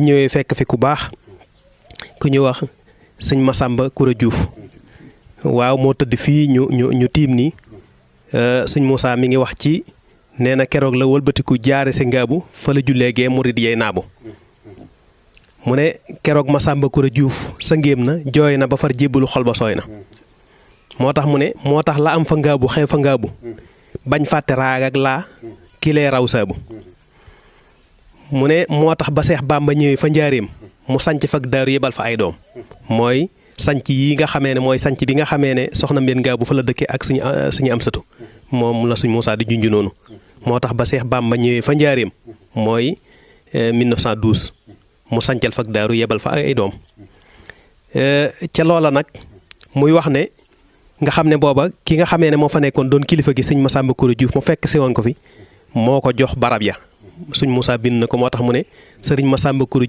bi ñëwee fekk fi ku baax ku ñu wax sëñ Massamba Koura Diouf waaw moo tëdd fii ñu tiim nii sëñ Moussa mi ngi wax ci nee na keroog la wëlbatiku jaare si ngaabu fa la jullee gee murid yey naabu mu ne keroog Massamba Koura Diouf sa ngéem na jooy na ba far jébbalu xol ba sooy na moo tax mu ne moo tax la am fa ngaabu xew fa ngaabu bañ fàtte raag ak laa kilee raw saabu mu ne moo tax ba Seex Bàmba ñëwee fa njaareem mu sanc fak daaru yebal fa ay doom mooy sanc yi nga xamee ne mooy sanc bi nga xamee ne soxna Mbène Ngaabu fa la dëkkee ak suñu am satu moom la suñ Moussa di junj noonu moo tax ba Seex Bàmba ñëwee fa njaareem mooy 1912 mu sancal fak daaru yebal fa ay doom ca loola nag muy wax ne nga xam ne booba ki nga xamee ne moo fa nekkoon doon kilifa gi sëñ Massamba Koura Diouf mu fekk si woon ko fi moo ko jox barab ya suñ Moussa bind na ko moo tax mu ne sëriñ Massamba Koura